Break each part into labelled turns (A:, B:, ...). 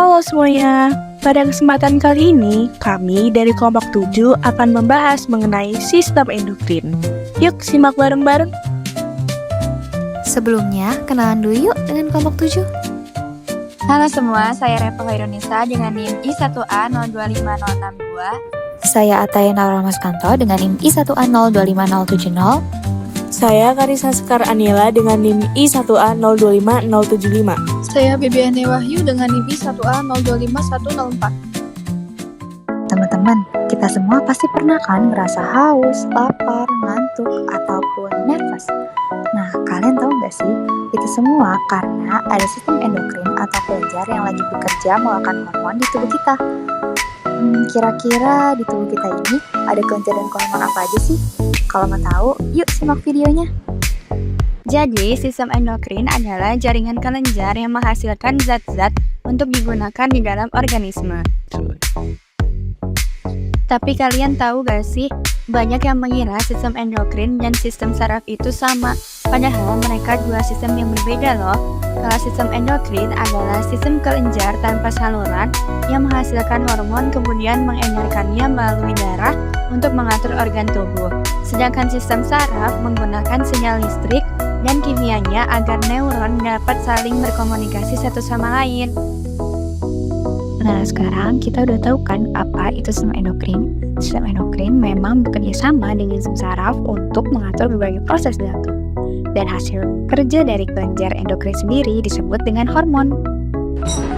A: Halo semuanya, pada kesempatan kali ini kami dari kelompok 7 akan membahas mengenai sistem endokrin. Yuk simak bareng-bareng.
B: Sebelumnya, kenalan dulu yuk dengan kelompok 7.
C: Halo semua, saya Repa Khairunisa dengan NIM I1A025062.
B: Saya Atayana Ramaskanto dengan NIM I1A025070.
A: Saya Karisa Sekar Aniela dengan NIM I1A025075.
D: Saya Bibiane Wahyu dengan NIM I1A025104.
B: Teman-teman, kita semua pasti pernah kan ngerasa haus, lapar, ngantuk, ataupun nervous. Nah, kalian tahu gak sih, itu semua karena ada sistem endokrin atau kelenjar yang lagi bekerja mengeluarkan hormon di tubuh kita. Kira-kira di tubuh kita ini ada kelenjar dan hormon apa aja sih? Kalau mau tahu, yuk simak videonya.
C: Jadi, sistem endokrin adalah jaringan kelenjar yang menghasilkan zat-zat untuk digunakan di dalam organisme. Tapi kalian tahu gak sih, banyak yang mengira sistem endokrin dan sistem saraf itu sama. Padahal mereka dua sistem yang berbeda loh. Kalau sistem endokrin adalah sistem kelenjar tanpa saluran yang menghasilkan hormon kemudian mengedarkannya melalui darah untuk mengatur organ tubuh. Sedangkan sistem saraf menggunakan sinyal listrik dan kimianya agar neuron dapat saling berkomunikasi satu sama lain.
B: Nah, sekarang kita udah tahu kan apa itu sistem endokrin. Sistem endokrin memang bekerja sama dengan sistem saraf untuk mengatur berbagai proses dalam tubuh. Dan hasil kerja dari kelenjar endokrin sendiri disebut dengan hormon.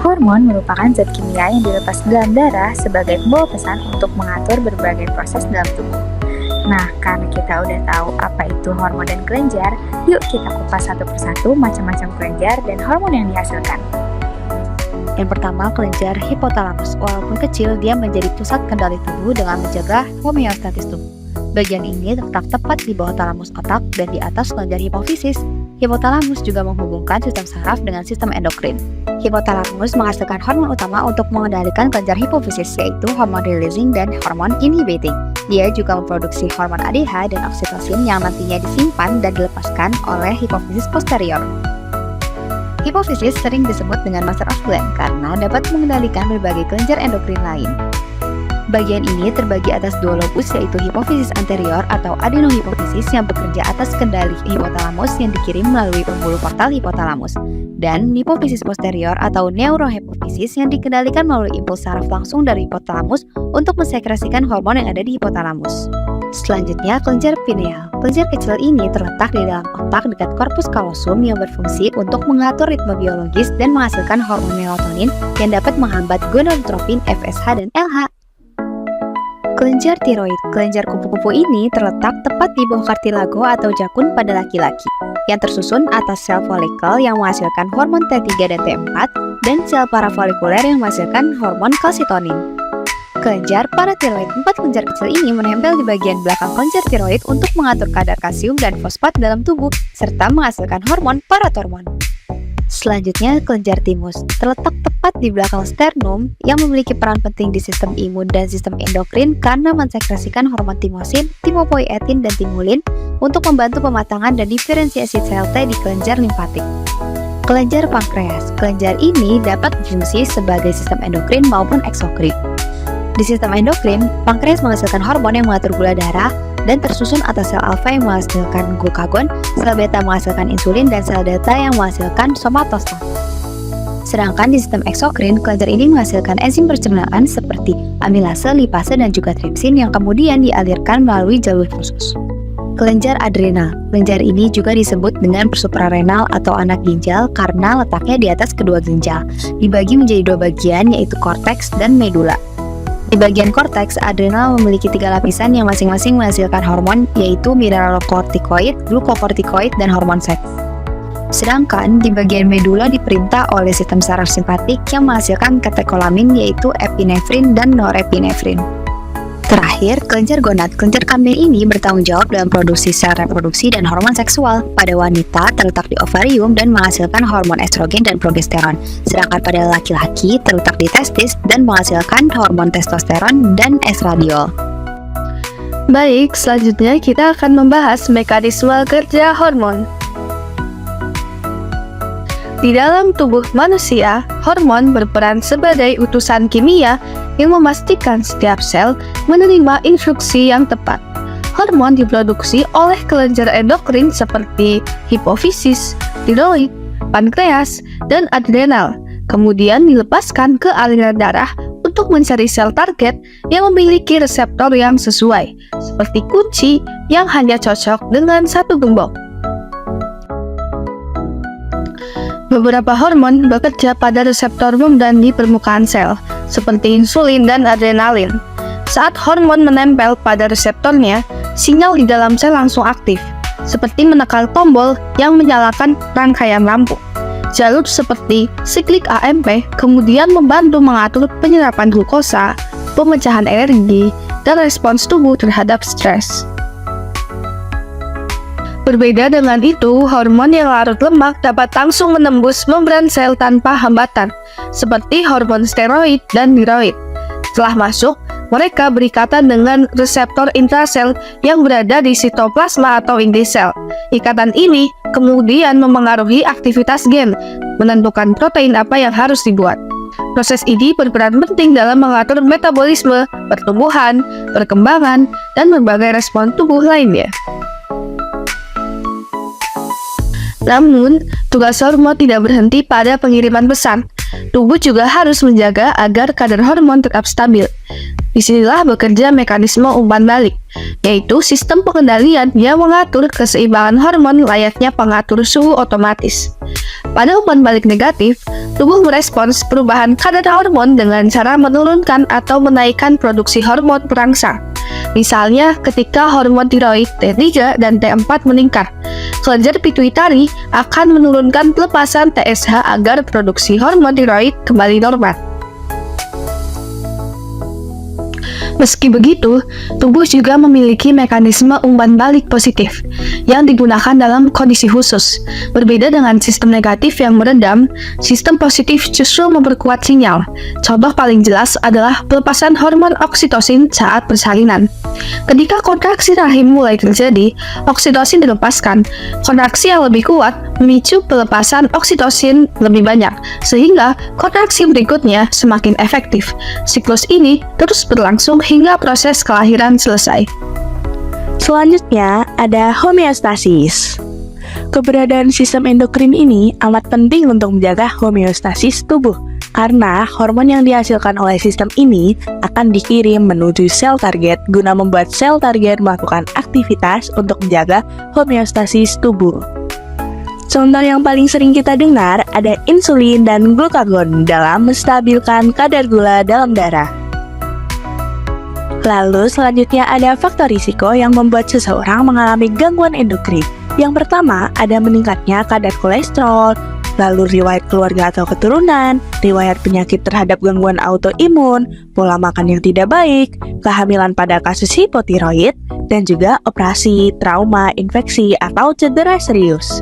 B: Hormon merupakan zat kimia yang dilepas dalam darah sebagai pembawa pesan untuk mengatur berbagai proses dalam tubuh. Nah, karena kita udah tahu apa itu hormon dan kelenjar, yuk kita kupas satu persatu macam-macam kelenjar dan hormon yang dihasilkan. Yang pertama, kelenjar hipotalamus. Walaupun kecil, dia menjadi pusat kendali tubuh dengan menjaga homeostatis tubuh. Bagian ini terletak tepat di bawah talamus otak dan di atas kelenjar hipofisis. Hipotalamus juga menghubungkan sistem saraf dengan sistem endokrin. Hipotalamus menghasilkan hormon utama untuk mengendalikan kelenjar hipofisis, yaitu hormon releasing dan hormon inhibiting. Dia juga memproduksi hormon ADH dan oksitosin yang nantinya disimpan dan dilepaskan oleh hipofisis posterior. Hipofisis sering disebut dengan master of gland karena dapat mengendalikan berbagai kelenjar endokrin lain. Bagian ini terbagi atas dua lobus, yaitu hipofisis anterior atau adenohipofisis yang bekerja atas kendali hipotalamus yang dikirim melalui pembuluh portal hipotalamus, dan hipofisis posterior atau neurohipofisis yang dikendalikan melalui impuls saraf langsung dari hipotalamus untuk mensekresikan hormon yang ada di hipotalamus. Selanjutnya, kelenjar pineal. Kelenjar kecil ini terletak di dalam otak dekat korpus kalosum yang berfungsi untuk mengatur ritme biologis dan menghasilkan hormon melatonin yang dapat menghambat gonadotropin, FSH, dan LH. Kelenjar tiroid. Kelenjar kupu-kupu ini terletak tepat di bawah kartilago atau jakun pada laki-laki, yang tersusun atas sel folikel yang menghasilkan hormon T3 dan T4 dan sel parafolikuler yang menghasilkan hormon kalsitonin. Kelenjar paratiroid. 4 kelenjar kecil ini menempel di bagian belakang kelenjar tiroid untuk mengatur kadar kalsium dan fosfat dalam tubuh serta menghasilkan hormon paratormon. Selanjutnya, kelenjar timus terletak tepat di belakang sternum yang memiliki peran penting di sistem imun dan sistem endokrin karena mensekresikan hormon timosin, timopoietin, dan timulin untuk membantu pematangan dan diferensiasi sel T di kelenjar limfatik. Kelenjar pankreas. Kelenjar ini dapat berfungsi sebagai sistem endokrin maupun eksokrin. Di sistem endokrin, pankreas menghasilkan hormon yang mengatur gula darah dan tersusun atas sel alfa yang menghasilkan glukagon, sel beta menghasilkan insulin, dan sel delta yang menghasilkan somatostat. Sedangkan di sistem eksokrin, kelenjar ini menghasilkan enzim pencernaan seperti amilase, lipase, dan juga tripsin yang kemudian dialirkan melalui jalur khusus. Kelenjar adrenal. Kelenjar ini juga disebut dengan suprarenal atau anak ginjal karena letaknya di atas kedua ginjal. Dibagi menjadi dua bagian, yaitu korteks dan medula. Di bagian korteks, adrenal memiliki 3 lapisan yang masing-masing menghasilkan hormon, yaitu mineralokortikoid, glukokortikoid, dan hormon seks. Sedangkan di bagian medula diperintah oleh sistem saraf simpatik yang menghasilkan katekolamin, yaitu epinefrin dan norepinefrin. Terakhir, kelenjar gonad. Kelenjar kambing ini bertanggung jawab dalam produksi sel reproduksi dan hormon seksual. Pada wanita terletak di ovarium dan menghasilkan hormon estrogen dan progesteron. Sedangkan pada laki-laki terletak di testis dan menghasilkan hormon testosteron dan estradiol.
A: Baik, selanjutnya kita akan membahas mekanisme kerja hormon. Di dalam tubuh manusia,
B: hormon berperan sebagai utusan kimia yang memastikan setiap sel menerima instruksi yang tepat. Hormon diproduksi oleh kelenjar endokrin seperti hipofisis, tiroid, pankreas, dan adrenal, kemudian dilepaskan ke aliran darah untuk mencari sel target yang memiliki reseptor yang sesuai, seperti kunci yang hanya cocok dengan satu gembok. Beberapa hormon bekerja pada reseptor membran di permukaan sel, seperti insulin dan adrenalin. Saat hormon menempel pada reseptornya, sinyal di dalam sel langsung aktif, seperti menekan tombol yang menyalakan rangkaian lampu. Jalur seperti siklik AMP kemudian membantu mengatur penyerapan glukosa, pemecahan energi, dan respons tubuh terhadap stres. Berbeda dengan itu, hormon yang larut lemak dapat langsung menembus membran sel tanpa hambatan, seperti hormon steroid dan tiroid. Setelah masuk, mereka berikatan dengan reseptor intrasel yang berada di sitoplasma atau inti sel. Ikatan ini kemudian memengaruhi aktivitas gen, menentukan protein apa yang harus dibuat. Proses ini berperan penting dalam mengatur metabolisme, pertumbuhan, perkembangan, dan berbagai respon tubuh lainnya. Namun, tugas hormon tidak berhenti pada pengiriman pesan. Tubuh juga harus menjaga agar kadar hormon tetap stabil. Disinilah bekerja mekanisme umpan balik, yaitu sistem pengendalian yang mengatur keseimbangan hormon layaknya pengatur suhu otomatis. Pada umpan balik negatif, tubuh merespons perubahan kadar hormon dengan cara menurunkan atau menaikkan produksi hormon perangsang. Misalnya, ketika hormon tiroid T3 dan T4 meningkat, kelenjar pituitari akan menurunkan pelepasan TSH agar produksi hormon tiroid kembali normal. Meski begitu, tubuh juga memiliki mekanisme umpan balik positif yang digunakan dalam kondisi khusus. Berbeda dengan sistem negatif yang meredam, sistem positif justru memperkuat sinyal. Contoh paling jelas adalah pelepasan hormon oksitosin saat persalinan. Ketika kontraksi rahim mulai terjadi, oksitosin dilepaskan. Kontraksi yang lebih kuat memicu pelepasan oksitosin lebih banyak, sehingga kontraksi berikutnya semakin efektif. Siklus ini terus berlangsung hingga proses kelahiran selesai.
A: Selanjutnya ada homeostasis. Keberadaan sistem endokrin ini amat penting untuk menjaga homeostasis tubuh, karena hormon yang dihasilkan oleh sistem ini akan dikirim menuju sel target guna membuat sel target melakukan aktivitas untuk menjaga homeostasis tubuh. Contoh yang paling sering kita dengar ada insulin dan glukagon dalam menstabilkan kadar gula dalam darah. Lalu selanjutnya ada faktor risiko yang membuat seseorang mengalami gangguan endokrin. Yang pertama ada meningkatnya kadar kolesterol, lalu riwayat keluarga atau keturunan, riwayat penyakit terhadap gangguan autoimun, pola makan yang tidak baik, kehamilan pada kasus hipotiroid, dan juga operasi, trauma, infeksi, atau cedera serius.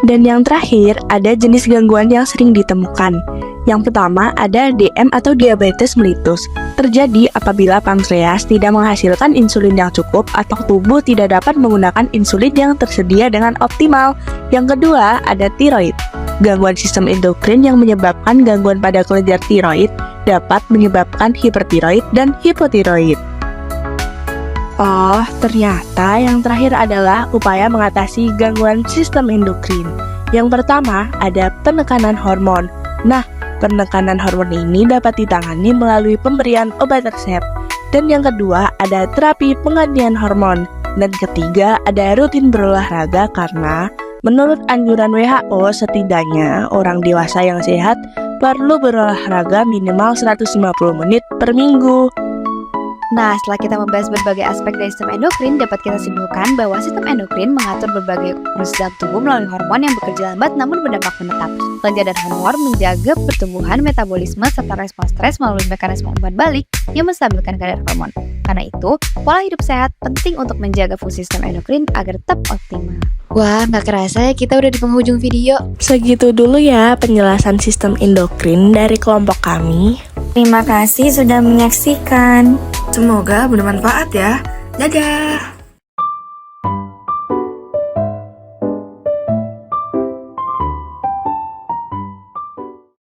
A: Dan yang terakhir, ada jenis gangguan yang sering ditemukan. Yang pertama ada DM atau diabetes mellitus. Terjadi apabila pankreas tidak menghasilkan insulin yang cukup atau tubuh tidak dapat menggunakan insulin yang tersedia dengan optimal. Yang kedua ada tiroid. Gangguan sistem endokrin yang menyebabkan gangguan pada kelenjar tiroid dapat menyebabkan hipertiroid dan hipotiroid. Oh, ternyata yang terakhir adalah upaya mengatasi gangguan sistem endokrin. Yang pertama ada penekanan hormon. Nah, penekanan hormon ini dapat ditangani melalui pemberian obat resep. Dan yang kedua ada terapi penggantian hormon. Dan ketiga ada rutin berolahraga karena menurut anjuran WHO setidaknya orang dewasa yang sehat perlu berolahraga minimal 150 menit per minggu.
C: Nah, setelah kita membahas berbagai aspek dari sistem endokrin, dapat kita simpulkan bahwa sistem endokrin mengatur berbagai proses dalam tubuh melalui hormon yang bekerja lambat namun berdampak menetap. Kelenjar dan hormon menjaga pertumbuhan, metabolisme, serta respons stres melalui mekanisme umpan balik yang menstabilkan kadar hormon. Karena itu, pola hidup sehat penting untuk menjaga fungsi sistem endokrin agar tetap optimal.
D: Wah, nggak kerasa ya kita udah di penghujung video.
A: Segitu dulu ya penjelasan sistem endokrin dari kelompok kami.
E: Terima kasih sudah menyaksikan. Semoga bermanfaat ya. Dadah.